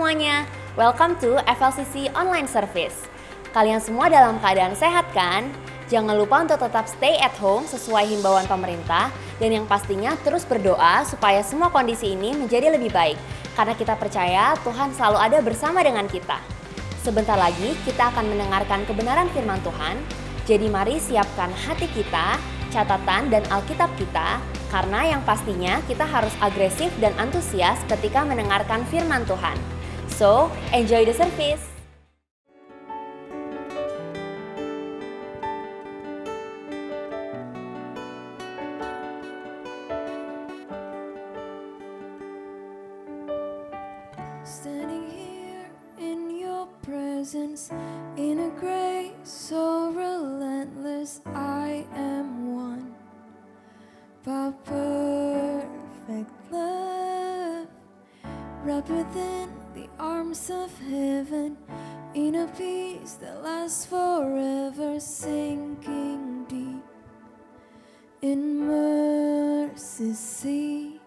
semuanya, welcome to FLCC Online Service. Kalian semua dalam keadaan sehat kan? Jangan lupa untuk tetap stay at home sesuai himbauan pemerintah dan yang pastinya terus berdoa supaya semua kondisi ini menjadi lebih baik. Karena kita percaya Tuhan selalu ada bersama dengan kita. Sebentar lagi kita akan mendengarkan kebenaran firman Tuhan. Jadi mari siapkan hati kita, catatan dan Alkitab kita, karena yang pastinya kita harus agresif dan antusias ketika mendengarkan firman Tuhan. So, enjoy the service! Standing here in your presence, in a grace so relentless, I am one by perfect love, wrapped within the arms of heaven, in a peace that lasts forever, sinking deep in mercy's sea.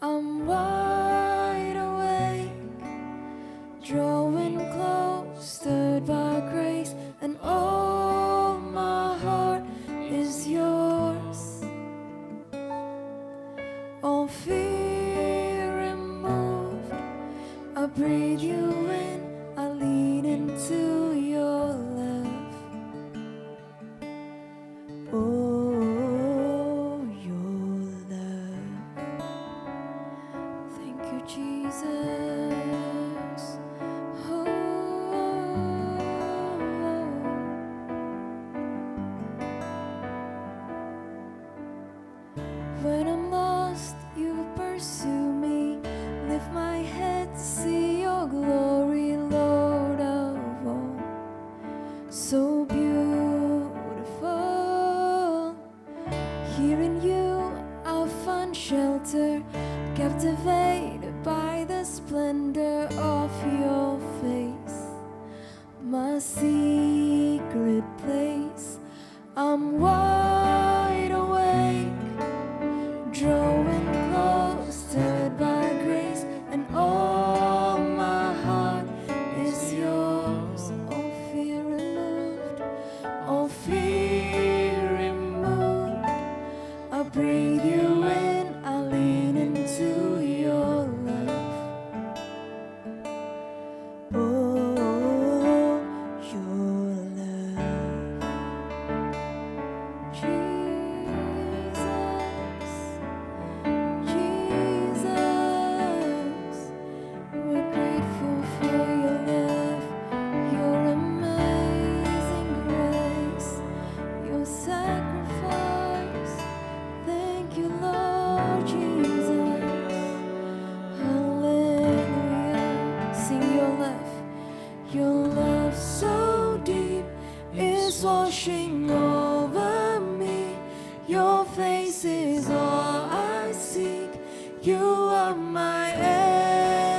I'm wide awake, drawing close, stirred by grace, and all my heart is yours. All fear removed, I breathe you in, I lean into your love. Oh, your love. Thank you, Jesus. Oh. When I'm lost, you pursue me. Lift my head to see your glory, Lord of all. So beautiful. Here in you, I'll find shelter, captivated by the splendor of your face. My secret place. I'm wide awake, drawing close, stirred by grace, and all my heart is yours. All fear removed, all fear removed. I breathe you in, I lean into your love. Oh, your love. Jesus, we're grateful for your love, your amazing grace, your sacrifice. Thank you, Lord Jesus. Hallelujah. Sing your love. Your love so deep is washing over me. Your face is all I seek. You are my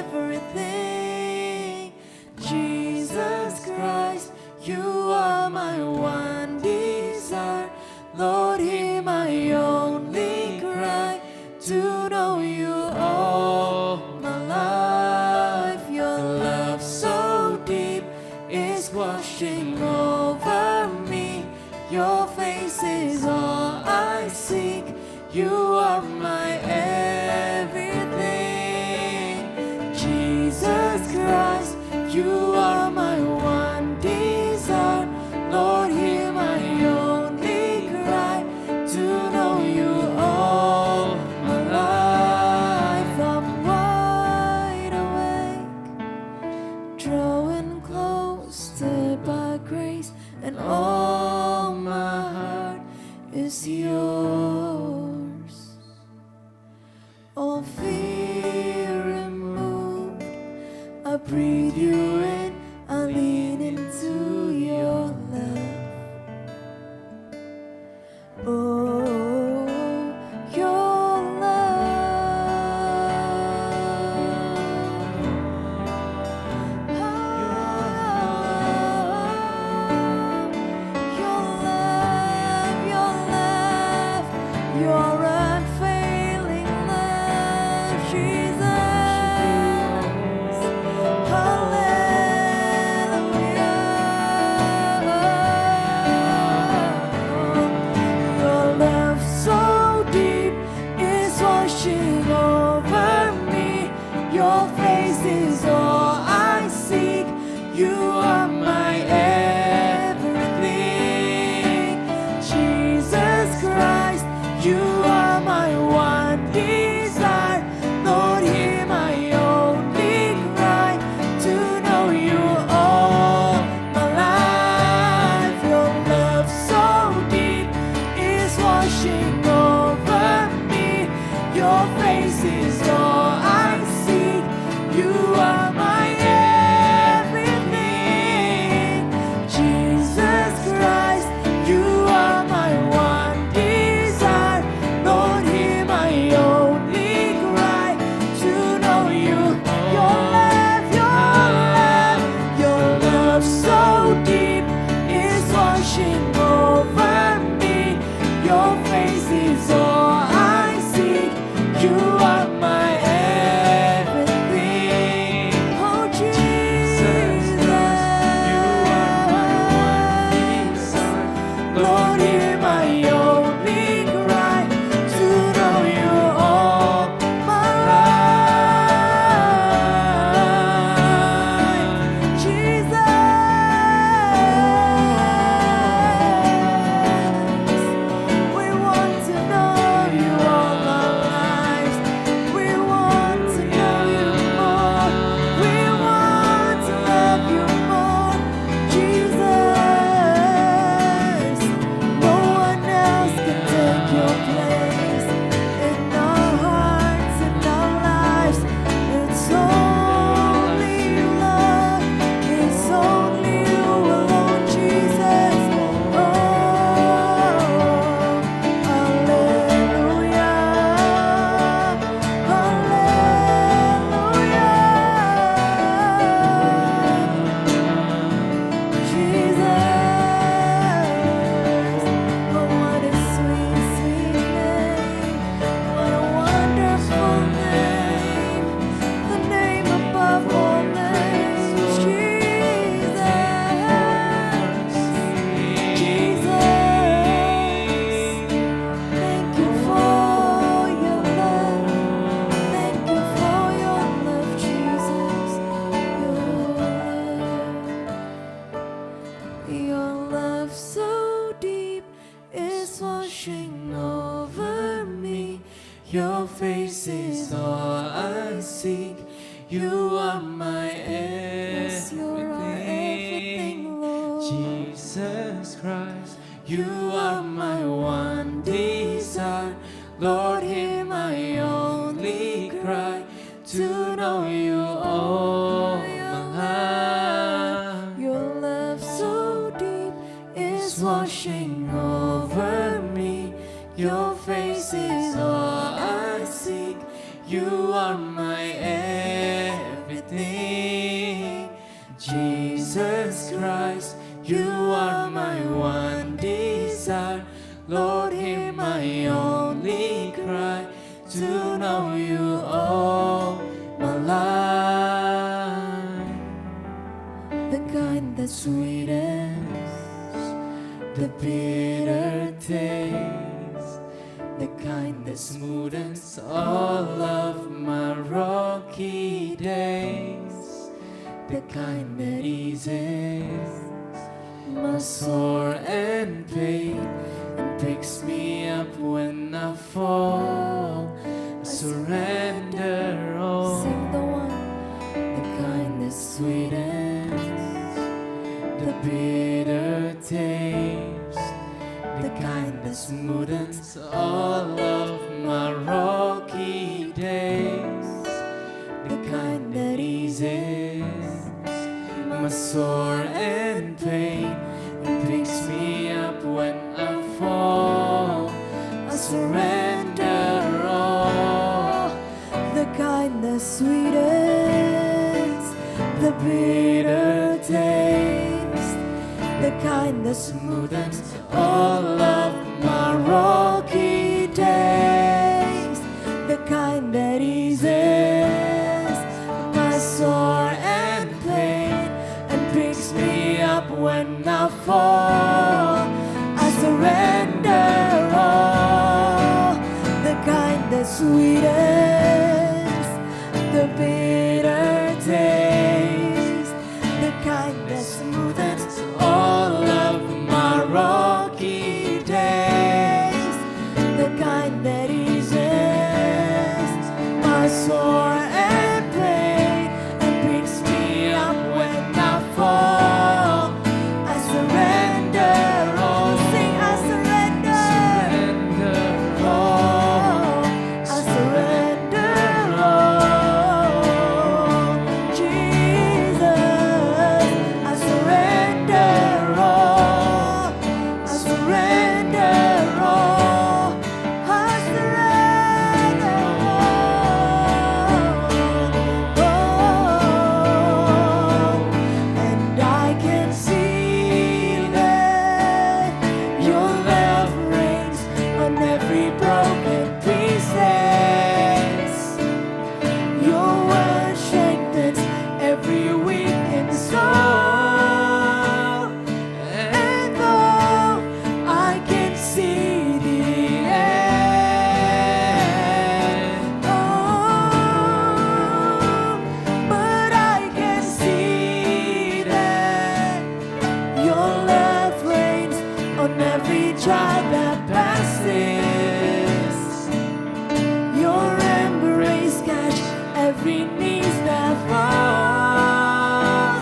everything. Jesus Christ, you are my one desire. Lord, hear my only cry to know you all my life. Your love so deep is washing over me. Your face is all I seek. You are my everything. Jesus Christ, you are my one desire. Lord, hear my only cry to know you all my life. I'm wide awake, drawing close, stirred by grace, and all my heart is yours. All fear removed, I breathe you in, I lean into your love. Oh, your your unfailing love, Jesus. You are my one desire. Lord, hear my only cry, to know you all my life. Your love so deep is Washing over me, your face is all I seek. You are my everything. Jesus Christ, you are my one desire. Lord, hear my only cry, to know you all my life. the kind that's Sweetest, the bitter taste, the kind that smoothens all of my rocky days, the kind that eases my sore and pain, and picks me up when I fall. I surrender all. Sing the one. The kind that sweetens, the bitter taste, the kind that smoothens all of my rocky days, the kind that eases my sore and pain, and picks me up when I fall. I surrender all. The kind that's sweetest, the bitter taste, the kind that Smoothens all of my rocky days, the kind that eases my sore and pain, and picks me up when I fall. I surrender all. the kind that's sweetest, the bitter taste, the kind that Smoothens all of my rocky days, the kind that eases my sore and pain, and picks me up when I fall. I surrender all. Sing, I surrender. Surrender all. I surrender all. Jesus, I surrender all. I surrender all. I surrender all. And I can see that Your love reigns on every broken pieces. Your word strengthens every weakened soul. And though I can see the end, but I can see that your love reigns on every trial that passes. Your embrace catch every knees that fall.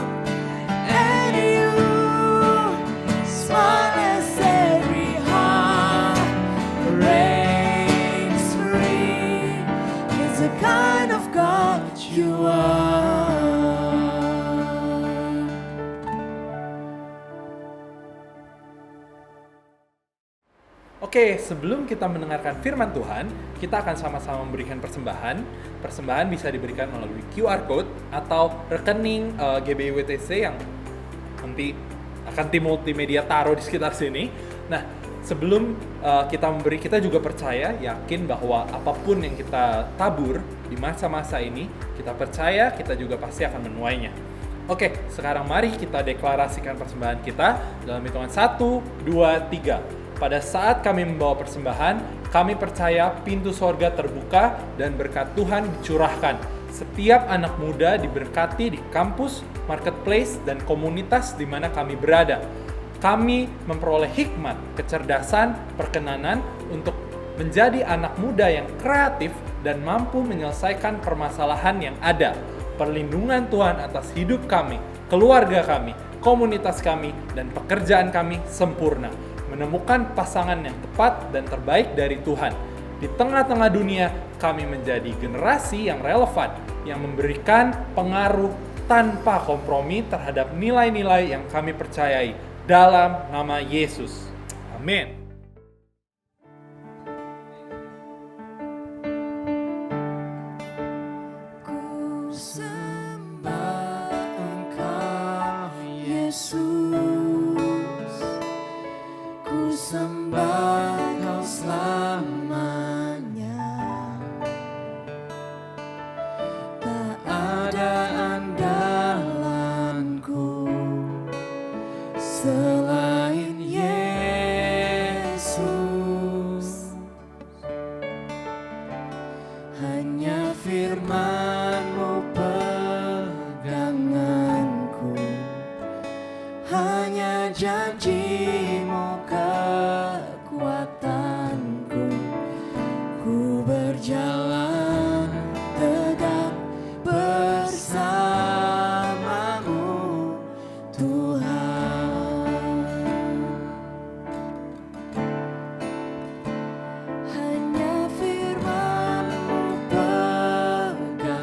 And you smile as every heart reigns free. It's the kind of God you are. Oke, sebelum kita mendengarkan firman Tuhan, kita akan sama-sama memberikan persembahan. Persembahan bisa diberikan melalui QR Code atau rekening GBIWTC yang nanti akan tim multimedia taruh di sekitar sini. Nah, sebelum kita memberi, kita juga percaya, yakin bahwa apapun yang kita tabur di masa-masa ini, kita percaya kita juga pasti akan menuainya. Oke, sekarang mari kita deklarasikan persembahan kita dalam hitungan 1, 2, 3. Pada saat kami membawa persembahan, kami percaya pintu sorga terbuka dan berkat Tuhan dicurahkan. Setiap anak muda diberkati di kampus, marketplace, dan komunitas di mana kami berada. Kami memperoleh hikmat, kecerdasan, perkenanan untuk menjadi anak muda yang kreatif dan mampu menyelesaikan permasalahan yang ada. Perlindungan Tuhan atas hidup kami, keluarga kami, komunitas kami, dan pekerjaan kami sempurna. menemukan pasangan yang tepat dan terbaik dari Tuhan. Di tengah-tengah dunia, kami menjadi generasi yang relevan, yang memberikan pengaruh tanpa kompromi terhadap nilai-nilai yang kami percayai dalam nama Yesus. Amin. Ku sembah Engkau, Yesus. Ku sembah Engkau selamanya. Tak ada andalanku selain Yesus. Hanya firman-Mu peganganku, hanya janji-Mu kekuatanku. Ku berjalan tegak bersama-Mu, Tuhan. Hanya firman-Mu peganganku,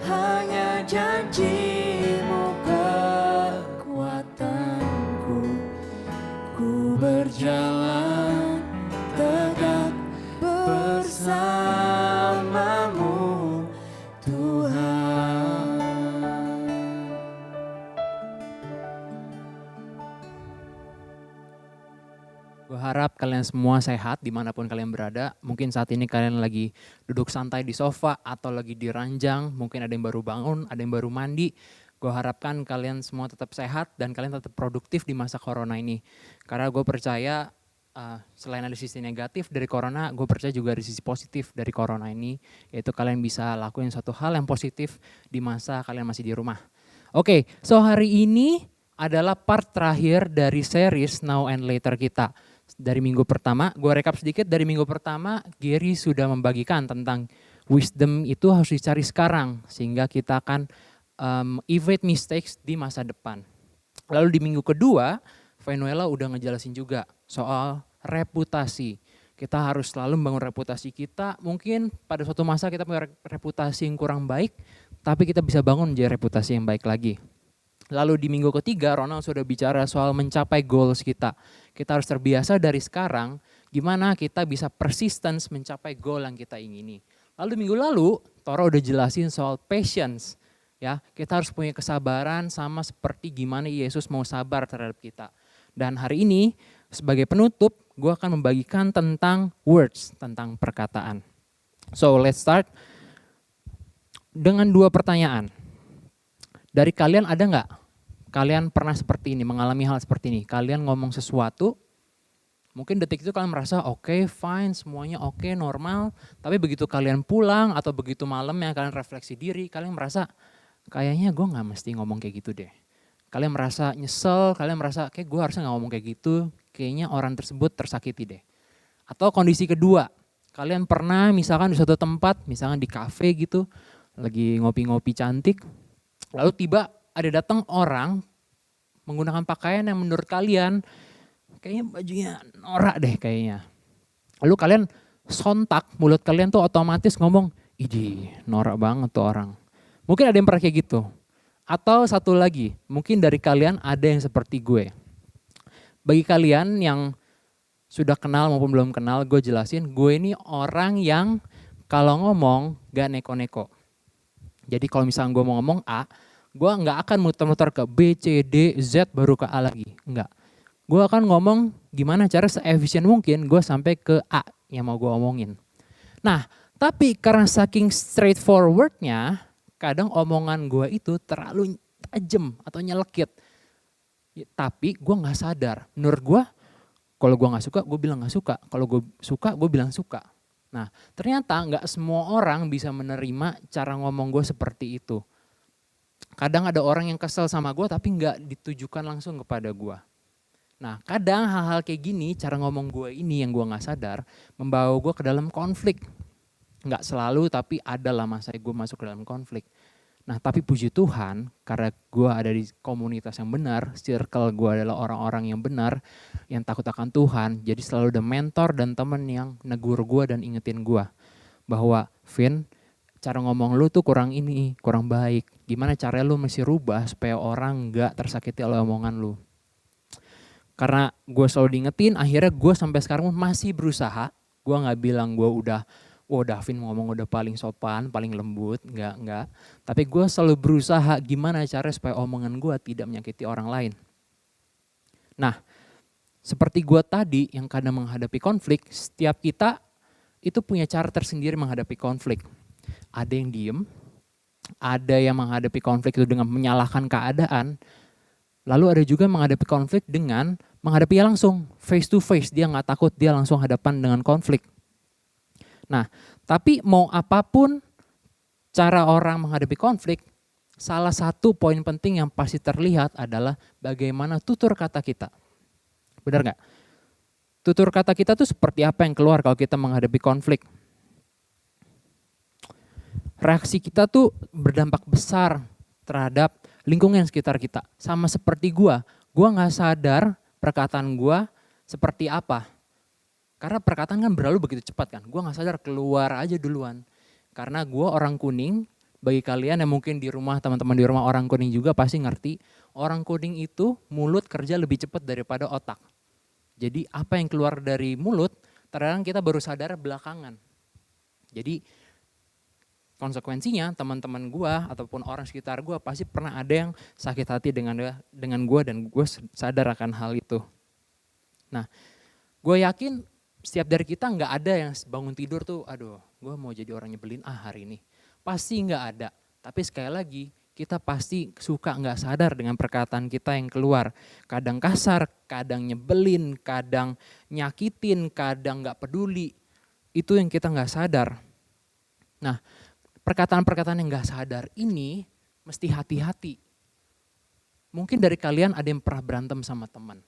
hanya janji-Mu kekuatanku. Ku berjalan tegak bersama-Mu, Tuhan. Gue harap kalian semua sehat dimanapun kalian berada. Mungkin saat ini kalian lagi duduk santai di sofa atau lagi di ranjang. Mungkin ada yang baru bangun, ada yang baru mandi. Gue harapkan kalian semua tetap sehat dan kalian tetap produktif di masa corona ini. Karena gue percaya selain ada sisi negatif dari corona, gue percaya juga ada sisi positif dari corona ini. Yaitu kalian bisa lakuin suatu hal yang positif di masa kalian masih di rumah. Oke, so hari ini adalah part terakhir dari series Now and Later kita. Dari minggu pertama, gue rekap sedikit, dari minggu pertama Gary sudah membagikan tentang wisdom itu harus dicari sekarang. Sehingga kita akan evade mistakes di masa depan. Lalu di minggu kedua, Venuela udah ngejelasin juga soal reputasi. Kita harus selalu membangun reputasi kita. Mungkin pada suatu masa kita punya reputasi yang kurang baik, tapi kita bisa bangun menjadi reputasi yang baik lagi. Lalu di minggu ketiga, Ronald sudah bicara soal mencapai goals kita. Kita harus terbiasa dari sekarang, gimana kita bisa persistence mencapai goal yang kita ingini. Lalu minggu lalu, Toro udah jelasin soal patience. Ya, kita harus punya kesabaran sama seperti gimana Yesus mau sabar terhadap kita. Dan hari ini sebagai penutup, gue akan membagikan tentang words, tentang perkataan. So let's start dengan 2 pertanyaan. Dari kalian ada nggak? Kalian pernah seperti ini, mengalami hal seperti ini. Kalian ngomong sesuatu, mungkin detik itu kalian merasa oke, fine, semuanya oke, normal. Tapi begitu kalian pulang atau begitu malam ya kalian refleksi diri, kalian merasa kayaknya gue gak mesti ngomong kayak gitu deh. Kalian merasa nyesel, kalian merasa kayak gue harusnya gak ngomong kayak gitu. Kayaknya orang tersebut tersakiti deh. Atau kondisi kedua, kalian pernah misalkan di suatu tempat, misalkan di kafe gitu, lagi ngopi-ngopi cantik. Lalu tiba ada datang orang menggunakan pakaian yang menurut kalian kayaknya bajunya norak deh kayaknya. Lalu kalian sontak, mulut kalian tuh otomatis ngomong, "Idih, norak banget tuh orang." Mungkin ada yang pernah kayak gitu. Atau satu lagi, mungkin dari kalian ada yang seperti gue. Bagi kalian yang sudah kenal maupun belum kenal, gue jelasin, gue ini orang yang kalau ngomong gak neko-neko. Jadi kalau misalnya gue mau ngomong A, gue gak akan muter-muter ke B, C, D, Z baru ke A lagi. Enggak. Gue akan ngomong gimana cara se-efisien mungkin gue sampai ke A yang mau gue omongin. Nah, tapi karena saking straightforwardnya, kadang omongan gue itu terlalu tajam atau nyelekit. Ya, tapi gue gak sadar. Menurut gue, kalau gue gak suka, gue bilang gak suka. Kalau gue suka, gue bilang suka. Nah, ternyata gak semua orang bisa menerima cara ngomong gue seperti itu. Kadang ada orang yang kesel sama gue, tapi gak ditujukan langsung kepada gue. Nah, kadang hal-hal kayak gini, cara ngomong gue ini yang gue gak sadar, membawa gue ke dalam konflik. Nggak selalu, tapi ada lah masa gue masuk ke dalam konflik. Nah tapi puji Tuhan, karena gue ada di komunitas yang benar, circle gue adalah orang-orang yang benar, yang takut akan Tuhan, jadi selalu ada mentor dan temen yang negur gue dan ingetin gue. Bahwa, Vin, cara ngomong lu tuh kurang ini, kurang baik. Gimana caranya lu mesti rubah supaya orang gak tersakiti oleh omongan lu. Karena gue selalu diingetin, akhirnya gue sampai sekarang masih berusaha. Gue gak bilang gue udah, Davin ngomong udah paling sopan, paling lembut, enggak. Tapi gue selalu berusaha gimana cara supaya omongan gue tidak menyakiti orang lain. Nah, seperti gue tadi yang kadang menghadapi konflik, setiap kita itu punya cara tersendiri menghadapi konflik. Ada yang diem, ada yang menghadapi konflik itu dengan menyalahkan keadaan, lalu ada juga yang menghadapi konflik dengan menghadapinya langsung, face to face, dia gak takut, dia langsung hadapan dengan konflik. Nah, tapi mau apapun cara orang menghadapi konflik, salah satu poin penting yang pasti terlihat adalah bagaimana tutur kata kita. Benar gak? Tutur kata kita tuh seperti apa yang keluar kalau kita menghadapi konflik. Reaksi kita tuh berdampak besar terhadap lingkungan sekitar kita. Sama seperti gua gak sadar perkataan gua seperti apa. Karena perkataan kan berlalu begitu cepat kan. Gue gak sadar keluar aja duluan. Karena gue orang kuning, bagi kalian yang mungkin di rumah, teman-teman di rumah orang kuning juga pasti ngerti. Orang kuning itu mulut kerja lebih cepat daripada otak. Jadi apa yang keluar dari mulut, terkadang kita baru sadar belakangan. Jadi konsekuensinya teman-teman gue ataupun orang sekitar gue pasti pernah ada yang sakit hati dengan gue dan gue sadar akan hal itu. Nah, gue yakin setiap dari kita nggak ada yang bangun tidur tuh, aduh gue mau jadi orang nyebelin hari ini. Pasti nggak ada, tapi sekali lagi kita pasti suka nggak sadar dengan perkataan kita yang keluar. Kadang kasar, kadang nyebelin, kadang nyakitin, kadang nggak peduli. Itu yang kita nggak sadar. Nah, perkataan-perkataan yang nggak sadar ini mesti hati-hati. Mungkin dari kalian ada yang pernah berantem sama teman.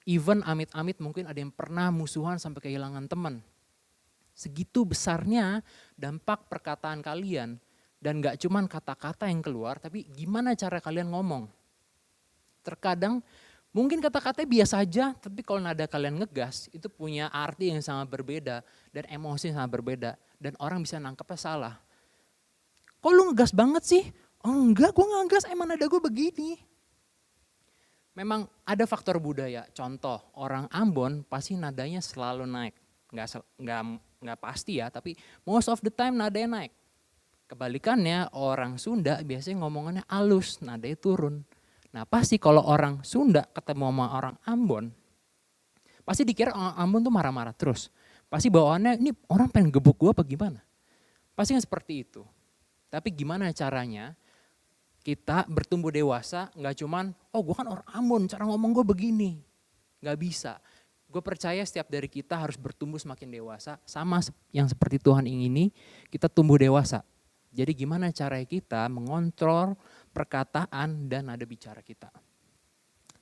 Even amit-amit mungkin ada yang pernah musuhan sampai kehilangan teman. Segitu besarnya dampak perkataan kalian. Dan gak cuman kata-kata yang keluar, tapi gimana cara kalian ngomong. Terkadang mungkin kata-katanya biasa aja, tapi kalau nada kalian ngegas, itu punya arti yang sangat berbeda. Dan emosi yang sangat berbeda. Dan orang bisa nangkepnya salah. Kok lu ngegas banget sih? Oh enggak, gue gak ngegas, emang nada gue begini. Memang ada faktor budaya, contoh orang Ambon pasti nadanya selalu naik. Nggak pasti ya, tapi most of the time nadanya naik. Kebalikannya orang Sunda biasanya ngomongannya halus, nadanya turun. Nah pasti kalau orang Sunda ketemu sama orang Ambon, pasti dikira orang Ambon tuh marah-marah terus. Pasti bawaannya ini orang pengen gebuk gue apa gimana. Pasti kan seperti itu. Tapi gimana caranya kita bertumbuh dewasa, gak cuman, gue kan orang Ambon, cara ngomong gue begini. Gak bisa. Gue percaya setiap dari kita harus bertumbuh semakin dewasa, sama yang seperti Tuhan ingini, kita tumbuh dewasa. Jadi gimana cara kita mengontrol perkataan dan nada bicara kita.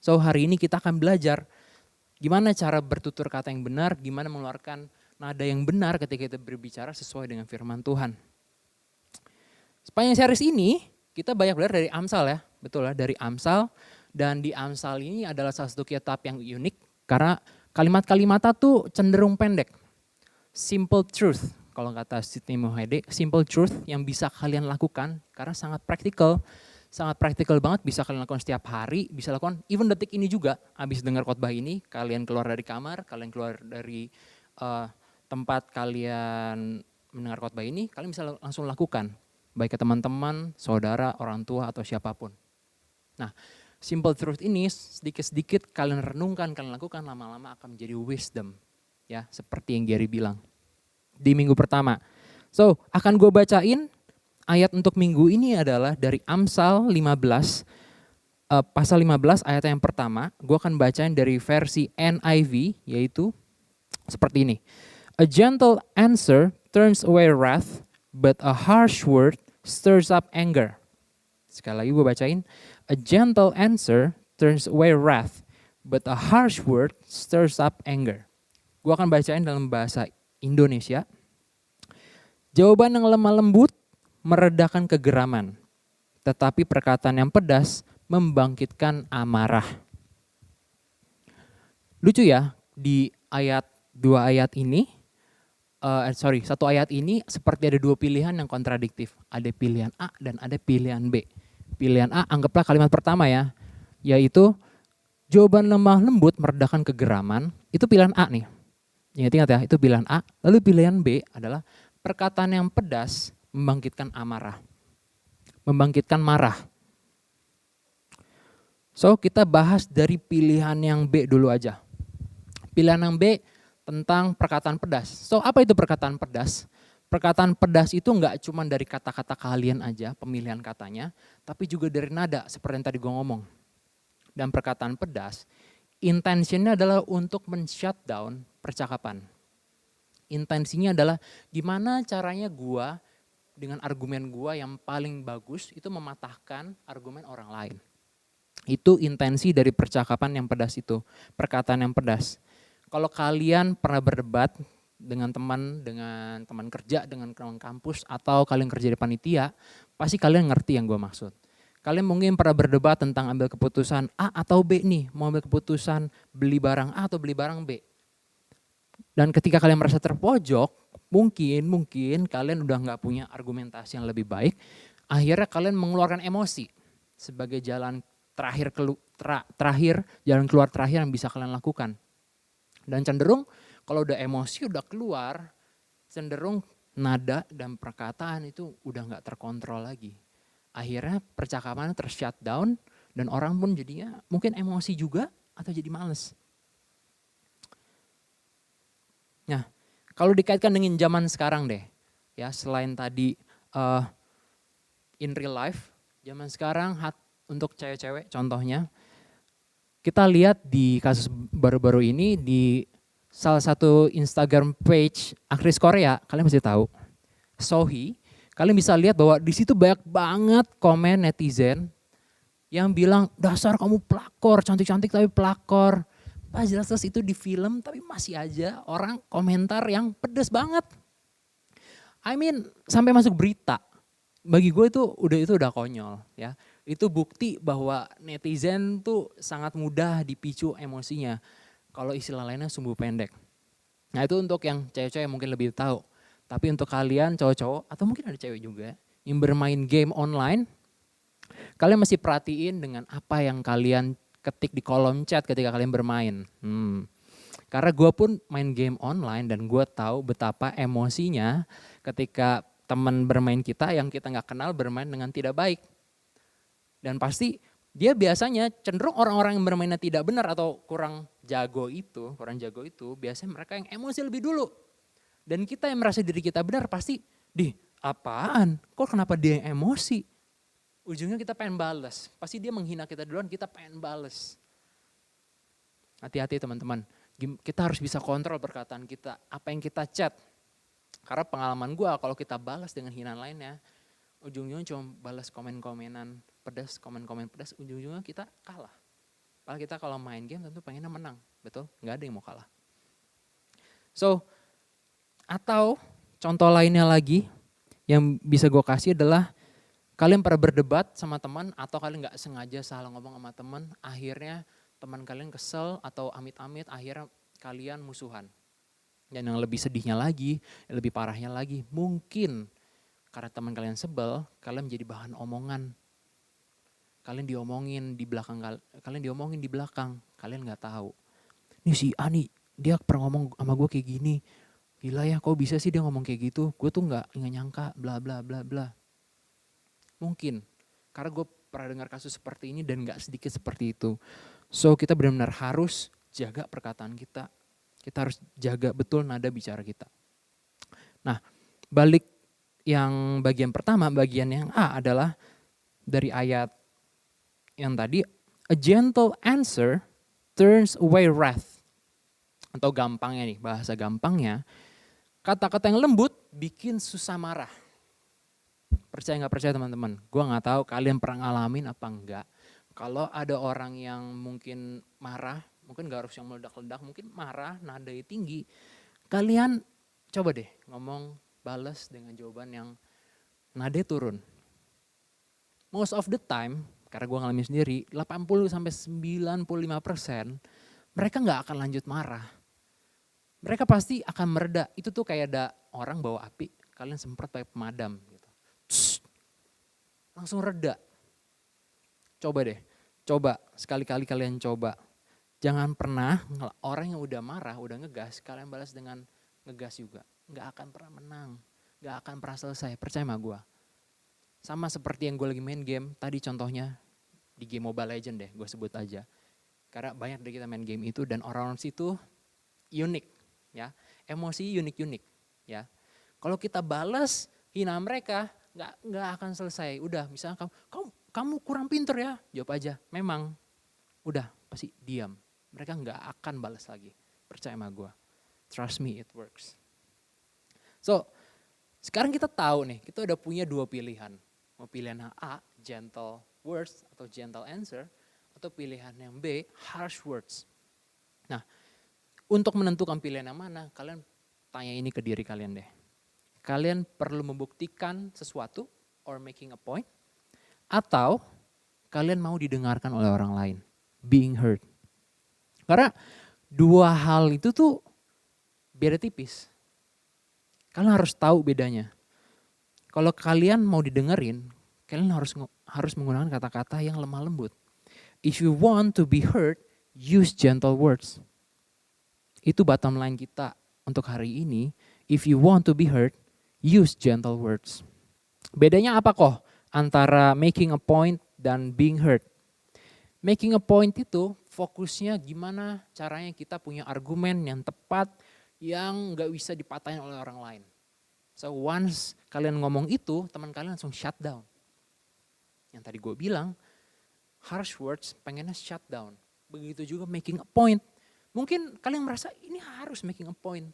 So hari ini kita akan belajar gimana cara bertutur kata yang benar, gimana mengeluarkan nada yang benar ketika kita berbicara sesuai dengan firman Tuhan. Sepanjang series ini, kita banyak belajar dari Amsal ya, betul ya, dari Amsal. Dan di Amsal ini adalah salah satu kitab yang unik karena kalimat-kalimatnya tuh cenderung pendek. Simple truth, kalau kata Sidney Mohede, simple truth yang bisa kalian lakukan karena sangat praktikal banget, bisa kalian lakukan setiap hari, bisa lakukan even detik ini juga. Habis dengar khotbah ini, kalian keluar dari kamar, kalian keluar dari tempat kalian mendengar khotbah ini, kalian bisa langsung lakukan. Baik ke teman-teman, saudara, orang tua, atau siapapun. Nah, simple truth ini sedikit-sedikit kalian renungkan, kalian lakukan, lama-lama akan menjadi wisdom. Ya, seperti yang Gary bilang di minggu pertama. So, akan gue bacain ayat untuk minggu ini adalah dari Amsal 15, pasal 15 ayat yang pertama. Gue akan bacain dari versi NIV, yaitu seperti ini. A gentle answer turns away wrath, but a harsh word stirs up anger. Sekali lagi gue bacain. A gentle answer turns away wrath, but a harsh word stirs up anger. Gue akan bacain dalam bahasa Indonesia. Jawaban yang lemah lembut meredakan kegeraman, tetapi perkataan yang pedas membangkitkan amarah. Lucu ya, di dua ayat ini, satu ayat ini seperti ada dua pilihan yang kontradiktif. Ada pilihan A dan ada pilihan B. Pilihan A, anggaplah kalimat pertama ya, yaitu jawaban lemah lembut meredakan kegeraman, itu pilihan A nih. Ingat ya, itu pilihan A. Lalu pilihan B adalah perkataan yang pedas membangkitkan amarah, membangkitkan marah. So kita bahas dari pilihan yang B dulu aja. Pilihan yang B tentang perkataan pedas. So apa itu perkataan pedas? Perkataan pedas itu nggak cuma dari kata-kata kalian aja, pemilihan katanya, tapi juga dari nada seperti yang tadi gue ngomong. Dan perkataan pedas, intensinya adalah untuk men-shut down percakapan. Intensinya adalah gimana caranya gue dengan argumen gue yang paling bagus itu mematahkan argumen orang lain. Itu intensi dari percakapan yang pedas itu, perkataan yang pedas. Kalau kalian pernah berdebat dengan teman kerja, dengan teman kampus, atau kalian kerja di panitia, pasti kalian ngerti yang gue maksud. Kalian mungkin pernah berdebat tentang ambil keputusan A atau B nih, mau ambil keputusan beli barang A atau beli barang B. Dan ketika kalian merasa terpojok, mungkin kalian udah nggak punya argumentasi yang lebih baik, akhirnya kalian mengeluarkan emosi sebagai jalan jalan keluar terakhir yang bisa kalian lakukan. Dan cenderung kalau udah emosi udah keluar, cenderung nada dan perkataan itu udah nggak terkontrol lagi. Akhirnya percakapan ter-shut down dan orang pun jadinya mungkin emosi juga atau jadi males. Nah, kalau dikaitkan dengan zaman sekarang deh, ya selain tadi in real life, zaman sekarang untuk cewek-cewek contohnya, kita lihat di kasus baru-baru ini di salah satu Instagram page aktris Korea, kalian pasti tahu, Sohee. Kalian bisa lihat bahwa di situ banyak banget komen netizen yang bilang dasar kamu pelakor, cantik-cantik tapi pelakor. Pas jelas-jelas itu di film tapi masih aja orang komentar yang pedes banget. I mean sampai masuk berita. Bagi gue itu udah konyol ya. Itu bukti bahwa netizen tuh sangat mudah dipicu emosinya. Kalau istilah lainnya sumbu pendek. Nah itu untuk yang cewek-cewek mungkin lebih tahu. Tapi untuk kalian cowok-cowok atau mungkin ada cewek juga yang bermain game online, kalian mesti perhatiin dengan apa yang kalian ketik di kolom chat ketika kalian bermain. Karena gue pun main game online dan gue tahu betapa emosinya ketika teman bermain kita yang kita nggak kenal bermain dengan tidak baik. Dan pasti dia biasanya cenderung orang-orang yang bermainnya tidak benar atau kurang jago itu biasanya mereka yang emosi lebih dulu. Dan kita yang merasa diri kita benar pasti, apaan? Kok kenapa dia yang emosi? Ujungnya kita pengen bales. Pasti dia menghina kita duluan, kita pengen bales. Hati-hati teman-teman. Kita harus bisa kontrol perkataan kita. Apa yang kita chat. Karena pengalaman gue kalau kita balas dengan hinaan lainnya, ujung-ujungnya cuma balas komen-komenan pedas, komen-komen pedas, ujung-ujungnya kita kalah. Padahal kita kalau main game tentu pengennya menang, betul? Nggak ada yang mau kalah. So, atau contoh lainnya lagi yang bisa gue kasih adalah kalian pernah berdebat sama teman atau kalian nggak sengaja salah ngomong sama teman, akhirnya teman kalian kesel atau amit-amit akhirnya kalian musuhan. Dan yang lebih sedihnya lagi, yang lebih parahnya lagi, mungkin karena teman kalian sebel, kalian menjadi bahan omongan. Kalian diomongin di belakang, kalian nggak tahu. Nih si Ani, dia pernah ngomong sama gue kayak gini. Gila ya, kok bisa sih dia ngomong kayak gitu? Gue tuh nggak nyangka, bla bla bla bla. Mungkin, karena gue pernah dengar kasus seperti ini dan nggak sedikit seperti itu. So kita benar-benar harus jaga perkataan kita. Kita harus jaga betul nada bicara kita. Nah, balik yang bagian pertama, bagian yang A adalah dari ayat yang tadi, a gentle answer turns away wrath. Atau gampangnya nih, bahasa gampangnya, kata-kata yang lembut bikin susah marah. Percaya nggak percaya teman-teman? Gue nggak tahu kalian pernah ngalamin apa enggak. Kalau ada orang yang mungkin marah, mungkin gak harus yang meledak-ledak, mungkin marah, nadanya tinggi. Kalian coba deh ngomong balas dengan jawaban yang nadanya turun. most of the time, karena gue ngalamin sendiri, 80-95% mereka nggak akan lanjut marah. Mereka pasti akan mereda. Itu tuh kayak ada orang bawa api, kalian semprot pakai pemadam. Gitu. Langsung reda. Coba deh, coba sekali-kali kalian coba. Jangan pernah orang yang udah marah, udah ngegas, kalian balas dengan ngegas juga. Nggak akan pernah menang, nggak akan pernah selesai, percaya sama gue. Sama seperti yang gue lagi main game, tadi contohnya di game Mobile Legends deh, gue sebut aja. Karena banyak dari kita main game itu dan orang-orang situ unik, ya, emosi unik-unik, ya. Kalau kita balas hina mereka, nggak akan selesai. Udah, misalnya kamu kurang pinter ya, jawab aja. Memang, udah pasti diam. Mereka nggak akan balas lagi. Percaya sama gue. Trust me, it works. So, sekarang kita tahu nih, kita udah punya 2 pilihan. Mau pilihan A, gentle words atau gentle answer, atau pilihan yang B, harsh words. Nah, untuk menentukan pilihan yang mana, kalian tanya ini ke diri kalian deh. Kalian perlu membuktikan sesuatu or making a point, atau kalian mau didengarkan oleh orang lain, being heard. Karena 2 hal itu tuh beda tipis. Kalian harus tahu bedanya. Kalau kalian mau didengerin, kalian harus menggunakan kata-kata yang lemah lembut. If you want to be heard, use gentle words. Itu bottom line kita untuk hari ini. If you want to be heard, use gentle words. Bedanya apa kok antara making a point dan being heard? Making a point itu fokusnya gimana caranya kita punya argumen yang tepat, yang gak bisa dipatahin oleh orang lain. So once kalian ngomong itu, teman kalian langsung shut down. Yang tadi gue bilang, harsh words pengennya shut down. Begitu juga making a point. Mungkin kalian merasa ini harus making a point.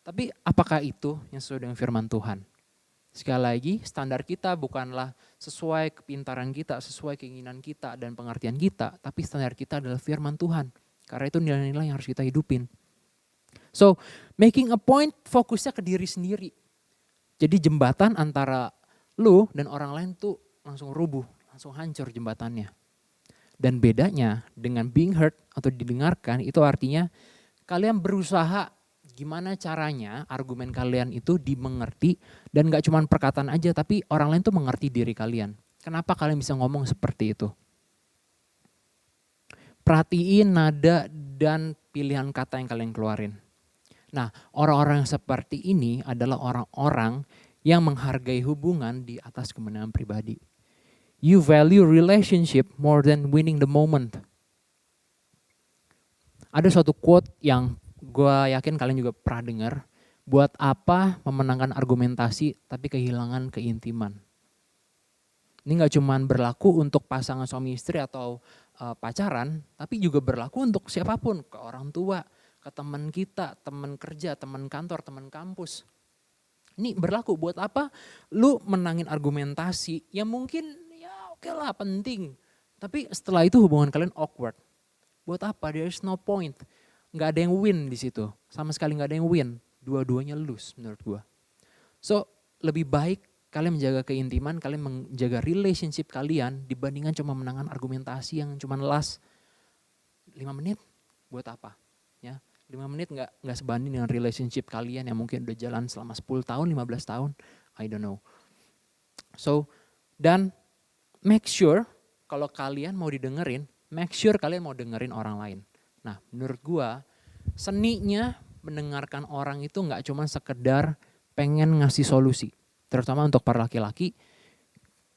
Tapi apakah itu yang sesuai dengan firman Tuhan? Sekali lagi, standar kita bukanlah sesuai kepintaran kita, sesuai keinginan kita dan pengertian kita, tapi standar kita adalah firman Tuhan. Karena itu nilai-nilai yang harus kita hidupin. So, making a point fokusnya ke diri sendiri. Jadi jembatan antara lu dan orang lain tuh langsung rubuh, langsung hancur jembatannya. Dan bedanya dengan being heard atau didengarkan itu artinya kalian berusaha gimana caranya argumen kalian itu dimengerti dan gak cuma perkataan aja tapi orang lain tuh mengerti diri kalian. Kenapa kalian bisa ngomong seperti itu? Perhatiin nada dan pilihan kata yang kalian keluarin. Nah, orang-orang yang seperti ini adalah orang-orang yang menghargai hubungan di atas kemenangan pribadi. You value relationship more than winning the moment. Ada suatu quote yang gue yakin kalian juga pernah dengar. Buat apa memenangkan argumentasi tapi kehilangan keintiman? Ini gak cuma berlaku untuk pasangan suami istri atau pacaran, tapi juga berlaku untuk siapapun, ke orang tua, ke teman kita, teman kerja, teman kantor, teman kampus. Ini berlaku buat apa? Lu menangin argumentasi yang mungkin ya oke lah penting. Tapi setelah itu hubungan kalian awkward. Buat apa? There is no point. Gak ada yang win di situ. Sama sekali gak ada yang win. Dua-duanya lose menurut gua. So lebih baik kalian menjaga keintiman, kalian menjaga relationship kalian dibandingkan cuma menangkan argumentasi yang cuma last 5 menit. Buat apa? Ya, 5 menit gak sebanding dengan relationship kalian yang mungkin udah jalan selama 10 tahun, 15 tahun. I don't know. So, dan make sure kalau kalian mau didengerin, make sure kalian mau dengerin orang lain. Nah, menurut gua seninya mendengarkan orang itu nggak cuma sekedar pengen ngasih solusi. Terutama untuk para laki-laki.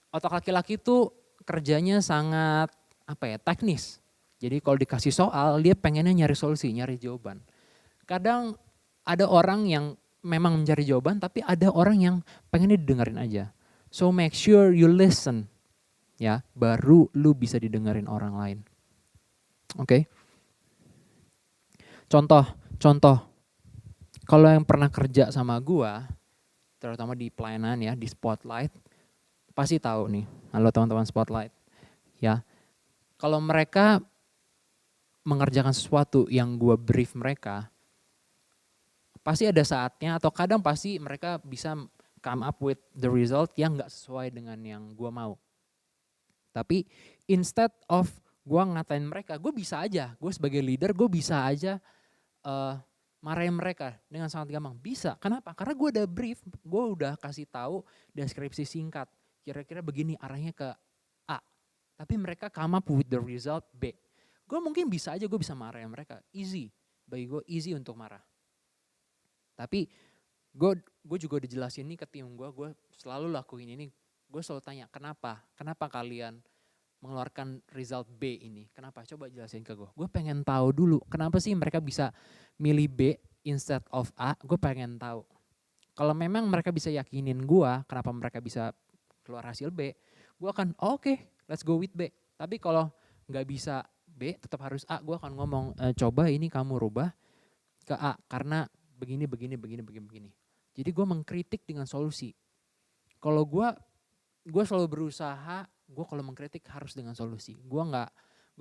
Otak laki-laki itu kerjanya sangat teknis. Jadi kalau dikasih soal, dia pengennya nyari solusi, nyari jawaban. Kadang ada orang yang memang mencari jawaban, tapi ada orang yang pengennya didengerin aja. So make sure you listen. Ya, baru lu bisa didengerin orang lain. Oke? Contoh. Kalau yang pernah kerja sama gua, terutama di pelayanan ya, di Spotlight, pasti tahu nih. Halo teman-teman Spotlight. Ya. Kalau mereka mengerjakan sesuatu yang gua brief mereka, pasti ada saatnya atau kadang pasti mereka bisa come up with the result yang gak sesuai dengan yang gua mau. Tapi instead of gue ngatain mereka, gue bisa aja, gue sebagai leader gue bisa aja marahin mereka dengan sangat gampang. Bisa, kenapa? Karena gue udah brief, gue udah kasih tahu deskripsi singkat. Kira-kira begini arahnya ke A. Tapi mereka come up with the result B. Gue mungkin bisa aja gue bisa marahin mereka, easy. Bagi gue easy untuk marah. Tapi gue juga udah jelasin ini ke tim gue selalu lakuin ini. Gue selalu tanya, kenapa kalian mengeluarkan result B ini? Kenapa? Coba jelasin ke gue. Gue pengen tahu dulu, kenapa sih mereka bisa milih B instead of A? Gue pengen tahu. Kalau memang mereka bisa yakinin gue, kenapa mereka bisa keluar hasil B, gue akan oke, let's go with B. Tapi kalau nggak bisa B, tetap harus A, gue akan ngomong, coba ini kamu rubah ke A, karena begini. Jadi gue mengkritik dengan solusi. Kalau gue selalu berusaha, gue kalau mengkritik harus dengan solusi. Gue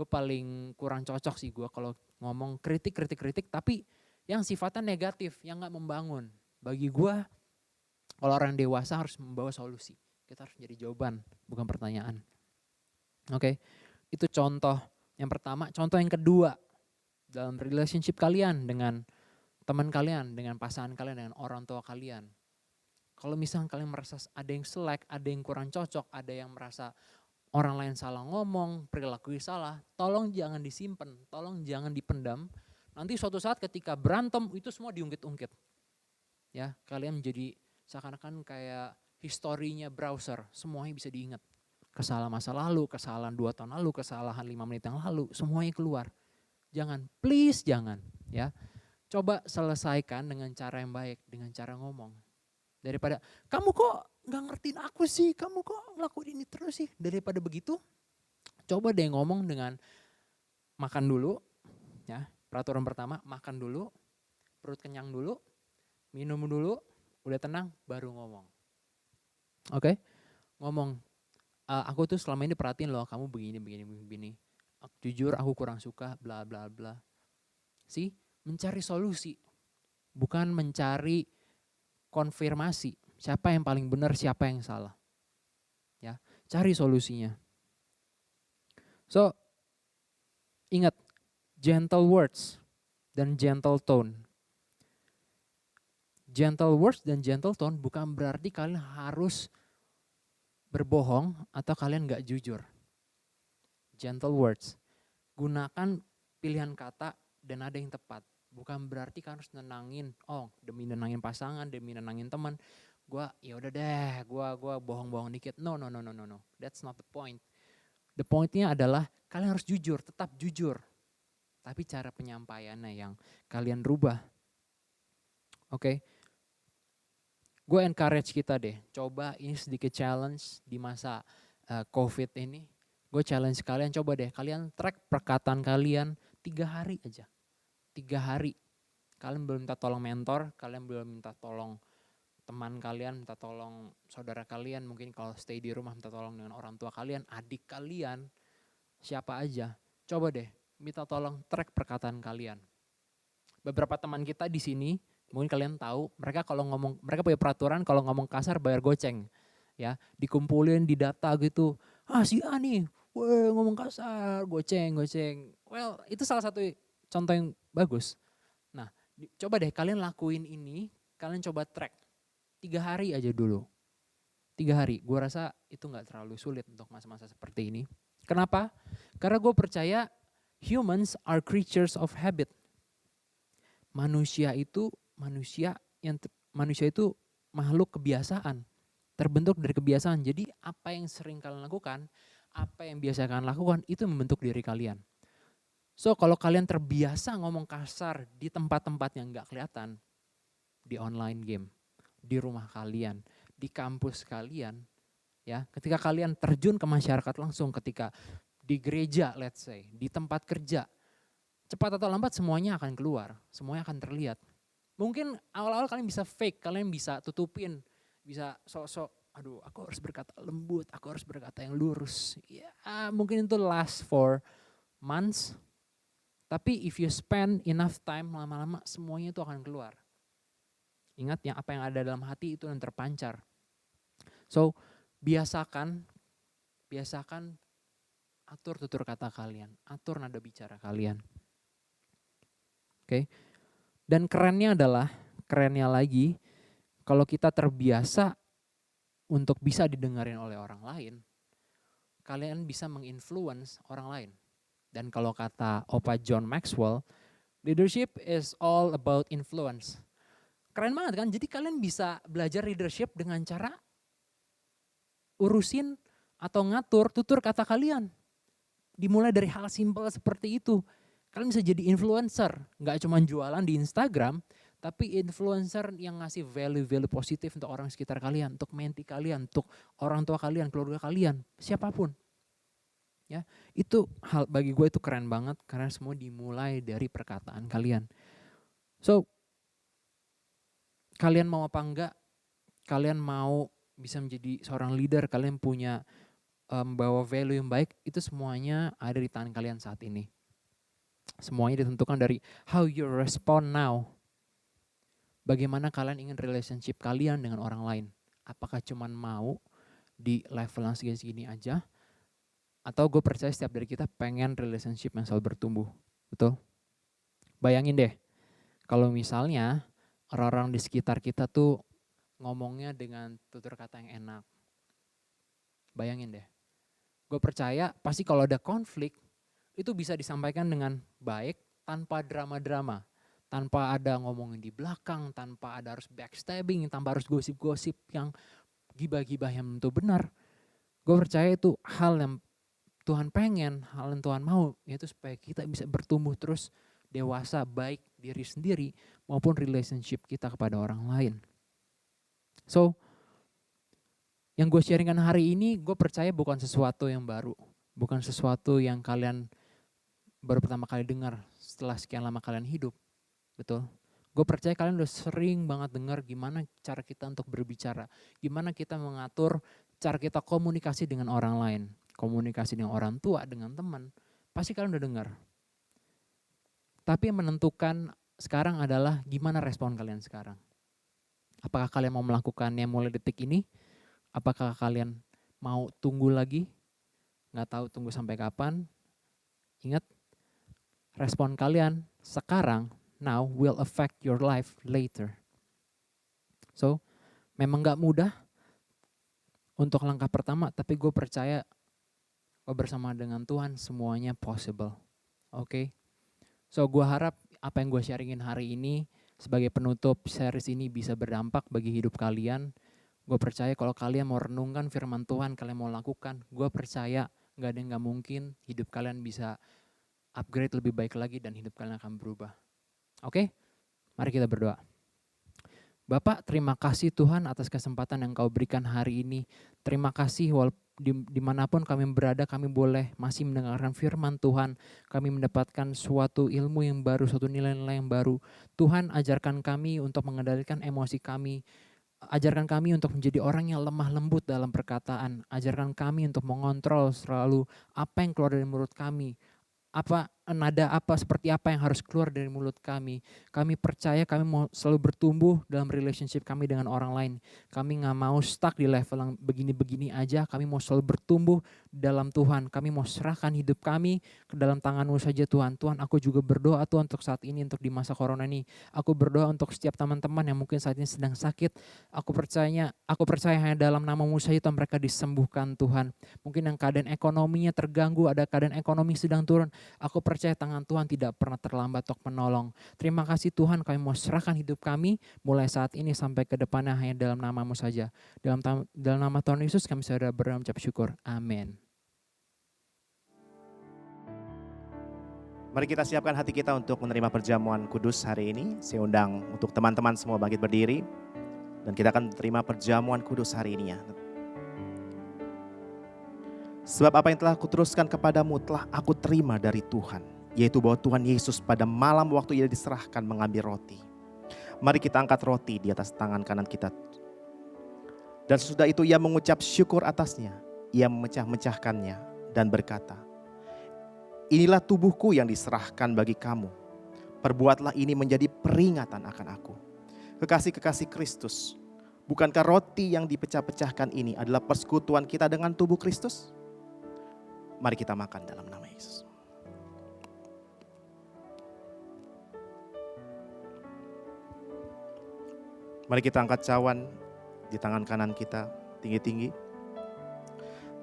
paling kurang cocok sih gue kalau ngomong kritik, tapi yang sifatnya negatif, yang nggak membangun. Bagi gue, kalau orang dewasa harus membawa solusi. Kita harus jadi jawaban, bukan pertanyaan. Oke, itu contoh yang pertama. Contoh yang kedua, dalam relationship kalian dengan teman kalian, dengan pasangan kalian, dengan orang tua kalian. Kalau misalnya kalian merasa ada yang selek, ada yang kurang cocok, ada yang merasa orang lain salah ngomong, perilaku salah, tolong jangan disimpan, tolong jangan dipendam. Nanti suatu saat ketika berantem itu semua diungkit-ungkit. Ya, kalian menjadi seakan-akan kayak historinya browser, semuanya bisa diingat. Kesalahan masa lalu, kesalahan 2 tahun lalu, kesalahan 5 menit yang lalu, semuanya keluar. Jangan, please jangan, ya. Coba selesaikan dengan cara yang baik, dengan cara ngomong. Daripada, kamu kok gak ngertiin aku sih, kamu kok ngelakuin ini terus sih. Daripada begitu, coba deh ngomong dengan makan dulu, ya. Peraturan pertama, makan dulu, perut kenyang dulu, minum dulu, udah tenang, baru ngomong. Oke, ngomong, aku tuh selama ini perhatiin loh, kamu begini. Jujur aku kurang suka, bla bla bla. Sih, mencari solusi, bukan mencari konfirmasi. Siapa yang paling benar, siapa yang salah. Ya, cari solusinya. So, ingat, gentle words dan gentle tone. Gentle words dan gentle tone bukan berarti kalian harus berbohong atau kalian gak jujur. Gentle words. Gunakan pilihan kata dan nada yang tepat. Bukan berarti kalian harus nenangin, demi nenangin pasangan, demi nenangin teman. Gue bohong-bohong dikit. No. That's not the point. The pointnya adalah kalian harus jujur, tetap jujur. Tapi cara penyampaiannya yang kalian rubah. Oke. Gue encourage kita deh, coba ini sedikit challenge di masa COVID ini. Gue challenge kalian, coba deh kalian track perkataan kalian 3 hari aja. 3 hari. Kalian belum minta tolong mentor, kalian belum minta tolong teman kalian, minta tolong saudara kalian. Mungkin kalau stay di rumah minta tolong dengan orang tua kalian, adik kalian, siapa aja. Coba deh minta tolong track perkataan kalian. Beberapa teman kita di sini, mungkin kalian tahu, mereka punya peraturan kalau ngomong kasar bayar goceng. Ya, dikumpulin di data gitu. Si A nih, ngomong kasar, goceng. Well, itu salah satu contoh yang bagus. Nah, coba deh kalian lakuin ini, kalian coba track 3 hari aja dulu. 3 hari, gue rasa itu gak terlalu sulit untuk masa-masa seperti ini. Kenapa? Karena gue percaya humans are creatures of habit. Manusia itu makhluk kebiasaan, terbentuk dari kebiasaan. Jadi apa yang sering kalian lakukan, apa yang biasa kalian lakukan, itu membentuk diri kalian. So kalau kalian terbiasa ngomong kasar di tempat-tempat yang gak kelihatan, di online game, di rumah kalian, di kampus kalian, ya, ketika kalian terjun ke masyarakat langsung, ketika di gereja let's say, di tempat kerja, cepat atau lambat semuanya akan keluar, semuanya akan terlihat. Mungkin awal-awal kalian bisa fake, kalian bisa tutupin, bisa sok-sok, aduh aku harus berkata lembut, aku harus berkata yang lurus. Ya mungkin itu last for months, tapi if you spend enough time, lama-lama semuanya itu akan keluar. Ingat yang apa yang ada dalam hati itu yang terpancar. So biasakan atur tutur kata kalian, atur nada bicara kalian. Oke. Dan kerennya lagi, kalau kita terbiasa untuk bisa didengarin oleh orang lain, kalian bisa menginfluence orang lain. Dan kalau kata Opa John Maxwell, leadership is all about influence. Keren banget kan? Jadi kalian bisa belajar leadership dengan cara urusin atau ngatur tutur kata kalian. Dimulai dari hal simpel seperti itu. Kalian bisa jadi influencer, nggak cuma jualan di Instagram, tapi influencer yang ngasih value-value positif untuk orang sekitar kalian, untuk menti kalian, untuk orang tua kalian, keluarga kalian, siapapun. Ya, itu hal bagi gue itu keren banget karena semua dimulai dari perkataan kalian. So, kalian mau apa enggak? Kalian mau bisa menjadi seorang leader, kalian punya bawa value yang baik, itu semuanya ada di tangan kalian saat ini. Semuanya ditentukan dari how you respond now. Bagaimana kalian ingin relationship kalian dengan orang lain. Apakah cuman mau di level yang segini aja, atau gue percaya setiap dari kita pengen relationship yang selalu bertumbuh. Betul? Bayangin deh, kalau misalnya orang-orang di sekitar kita tuh ngomongnya dengan tutur kata yang enak. Bayangin deh. Gue percaya pasti kalau ada konflik, itu bisa disampaikan dengan baik tanpa drama-drama. Tanpa ada ngomongin di belakang, tanpa ada harus backstabbing, tanpa harus gosip-gosip yang gibah-gibah yang tentu benar. Gue percaya itu hal yang Tuhan pengen, hal yang Tuhan mau, yaitu supaya kita bisa bertumbuh terus dewasa, baik diri sendiri maupun relationship kita kepada orang lain. So, yang gue sharingkan hari ini, gue percaya bukan sesuatu yang baru. Bukan sesuatu yang kalian baru pertama kali dengar setelah sekian lama kalian hidup. Betul? Gue percaya kalian udah sering banget dengar gimana cara kita untuk berbicara. Gimana kita mengatur cara kita komunikasi dengan orang lain. Komunikasi dengan orang tua, dengan teman. Pasti kalian udah dengar. Tapi yang menentukan sekarang adalah gimana respon kalian sekarang. Apakah kalian mau melakukannya mulai detik ini? Apakah kalian mau tunggu lagi? Nggak tahu tunggu sampai kapan? Ingat, respon kalian sekarang, now will affect your life later. So, memang gak mudah untuk langkah pertama, tapi gue percaya bersama dengan Tuhan semuanya possible. Oke? So, gue harap apa yang gue sharingin hari ini sebagai penutup series ini bisa berdampak bagi hidup kalian. Gue percaya kalau kalian mau renungkan firman Tuhan, kalian mau lakukan, gue percaya gak ada yang gak mungkin hidup kalian bisa upgrade lebih baik lagi dan hidup kalian akan berubah. Oke, mari kita berdoa. Bapak, terima kasih Tuhan atas kesempatan yang Kau berikan hari ini. Terima kasih dimanapun kami berada, kami boleh masih mendengarkan firman Tuhan. Kami mendapatkan suatu ilmu yang baru, suatu nilai-nilai yang baru. Tuhan, ajarkan kami untuk mengendalikan emosi kami. Ajarkan kami untuk menjadi orang yang lemah lembut dalam perkataan. Ajarkan kami untuk mengontrol selalu apa yang keluar dari mulut kami. Seperti apa yang harus keluar dari mulut kami. Kami percaya kami mau selalu bertumbuh dalam relationship kami dengan orang lain. Kami gak mau stuck di level yang begini-begini aja. Kami mau selalu bertumbuh dalam Tuhan. Kami mau serahkan hidup kami ke dalam tangan-Mu saja Tuhan. Tuhan, aku juga berdoa Tuhan untuk saat ini, untuk di masa corona ini. Aku berdoa untuk setiap teman-teman yang mungkin saat ini sedang sakit. Aku percaya hanya dalam nama-Mu saja Tuhan mereka disembuhkan Tuhan. Mungkin yang keadaan ekonominya terganggu, ada keadaan ekonomi sedang turun. Aku percaya tangan Tuhan tidak pernah terlambat untuk menolong. Terima kasih Tuhan, kami mau serahkan hidup kami mulai saat ini sampai ke depannya hanya dalam nama-Mu saja. Dalam nama Tuhan Yesus kami sudah berdoa mengucap syukur. Amin. Mari kita siapkan hati kita untuk menerima perjamuan kudus hari ini. Saya undang untuk teman-teman semua bangkit berdiri. Dan kita akan terima perjamuan kudus hari ini ya. Sebab apa yang telah kuteruskan kepadamu telah aku terima dari Tuhan. Yaitu bahwa Tuhan Yesus pada malam waktu Ia diserahkan mengambil roti. Mari kita angkat roti di atas tangan kanan kita. Dan sesudah itu Ia mengucap syukur atasnya. Ia memecah-mecahkannya dan berkata, inilah tubuhku yang diserahkan bagi kamu. Perbuatlah ini menjadi peringatan akan aku. Kekasih-kekasih Kristus, bukankah roti yang dipecah-pecahkan ini adalah persekutuan kita dengan tubuh Kristus? Mari kita makan dalam nama Yesus. Mari kita angkat cawan di tangan kanan kita tinggi-tinggi.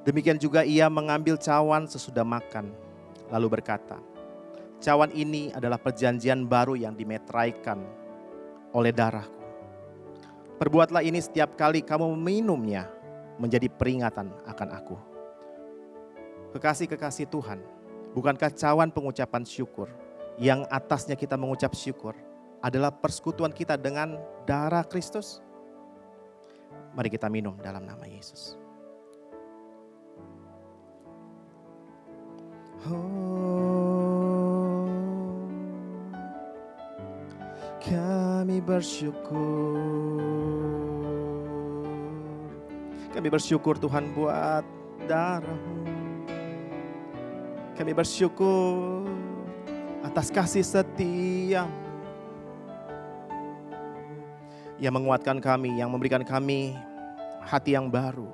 Demikian juga ia mengambil cawan sesudah makan, lalu berkata, cawan ini adalah perjanjian baru yang dimeteraikan oleh darahku. Perbuatlah ini setiap kali kamu meminumnya, menjadi peringatan akan aku. Kekasih-kekasih Tuhan, bukankah cawan pengucapan syukur yang atasnya kita mengucap syukur adalah persekutuan kita dengan darah Kristus? Mari kita minum dalam nama Yesus. Oh, kami bersyukur. Kami bersyukur Tuhan buat darah-Mu. Kami bersyukur atas kasih setia yang menguatkan kami, yang memberikan kami hati yang baru,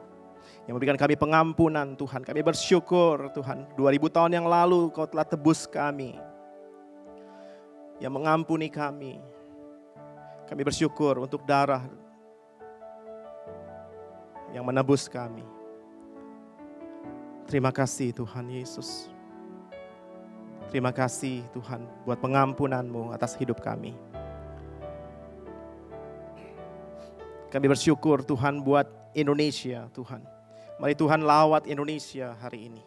yang memberikan kami pengampunan Tuhan. Kami bersyukur Tuhan, 2000 tahun yang lalu Kau telah tebus kami, yang mengampuni kami. Kami bersyukur untuk darah yang menebus kami. Terima kasih Tuhan Yesus. Terima kasih Tuhan buat pengampunan-Mu atas hidup kami. Kami bersyukur Tuhan buat Indonesia Tuhan. Mari Tuhan lawat Indonesia hari ini.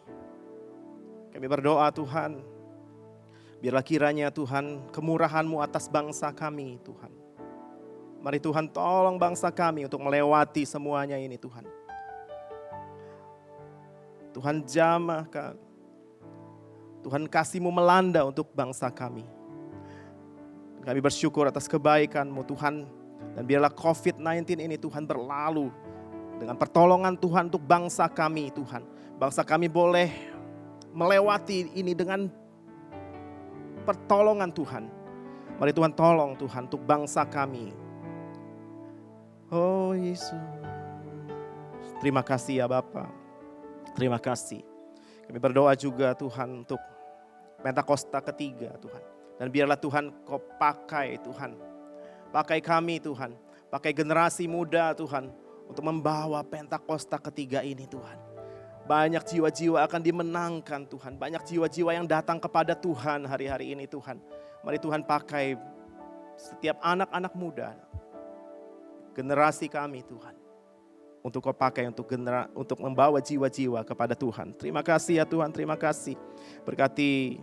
Kami berdoa Tuhan, biarlah kiranya Tuhan kemurahan-Mu atas bangsa kami Tuhan. Mari Tuhan tolong bangsa kami untuk melewati semuanya ini Tuhan. Tuhan jamahkan, Tuhan kasih-Mu melanda untuk bangsa kami. Kami bersyukur atas kebaikan-Mu Tuhan. Dan biarlah COVID-19 ini Tuhan berlalu dengan pertolongan Tuhan untuk bangsa kami Tuhan. Bangsa kami boleh melewati ini dengan pertolongan Tuhan. Mari Tuhan tolong Tuhan untuk bangsa kami. Oh Yesus. Terima kasih ya Bapa. Terima kasih. Kami berdoa juga Tuhan untuk Pentakosta ketiga Tuhan. Dan biarlah Tuhan Kau pakai Tuhan. Pakai kami Tuhan, pakai generasi muda Tuhan untuk membawa Pentakosta ketiga ini Tuhan. Banyak jiwa-jiwa akan dimenangkan Tuhan, banyak jiwa-jiwa yang datang kepada Tuhan hari-hari ini Tuhan. Mari Tuhan pakai setiap anak-anak muda, generasi kami Tuhan. Untuk Kau pakai untuk membawa jiwa-jiwa kepada Tuhan. Terima kasih ya Tuhan, terima kasih. Berkati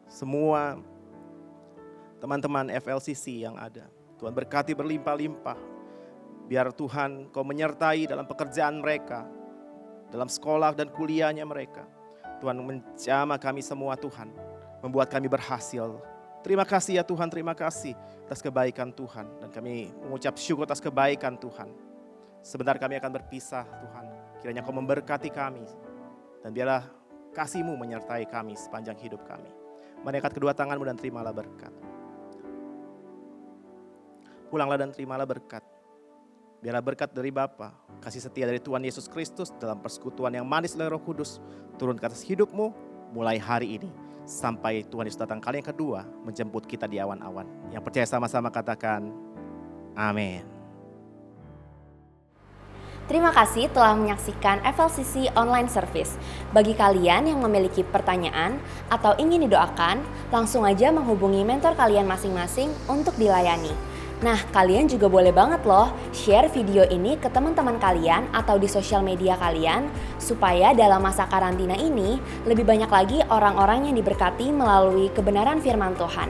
semua teman-teman FLCC yang ada. Tuhan berkati berlimpah-limpah. Biar Tuhan Kau menyertai dalam pekerjaan mereka, dalam sekolah dan kuliahnya mereka. Tuhan menjamah kami semua Tuhan, membuat kami berhasil. Terima kasih ya Tuhan, terima kasih atas kebaikan Tuhan. Dan kami mengucap syukur atas kebaikan Tuhan. Sebentar kami akan berpisah Tuhan. Kiranya Kau memberkati kami. Dan biarlah kasih-Mu menyertai kami sepanjang hidup kami. Mari angkat kedua tangan-Mu dan terimalah berkat. Pulanglah dan terimalah berkat. Biarlah berkat dari Bapa, kasih setia dari Tuhan Yesus Kristus dalam persekutuan yang manis oleh Roh Kudus turun ke atas hidupmu mulai hari ini sampai Tuhan Yesus datang kali yang kedua menjemput kita di awan-awan. Yang percaya sama-sama katakan amin. Terima kasih telah menyaksikan FLCC Online Service. Bagi kalian yang memiliki pertanyaan atau ingin didoakan, langsung aja menghubungi mentor kalian masing-masing untuk dilayani. Nah, kalian juga boleh banget loh share video ini ke teman-teman kalian atau di sosial media kalian supaya dalam masa karantina ini lebih banyak lagi orang-orang yang diberkati melalui kebenaran firman Tuhan.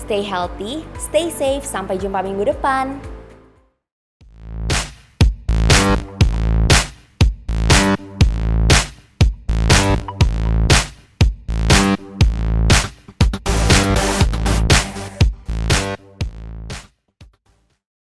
Stay healthy, stay safe, sampai jumpa minggu depan.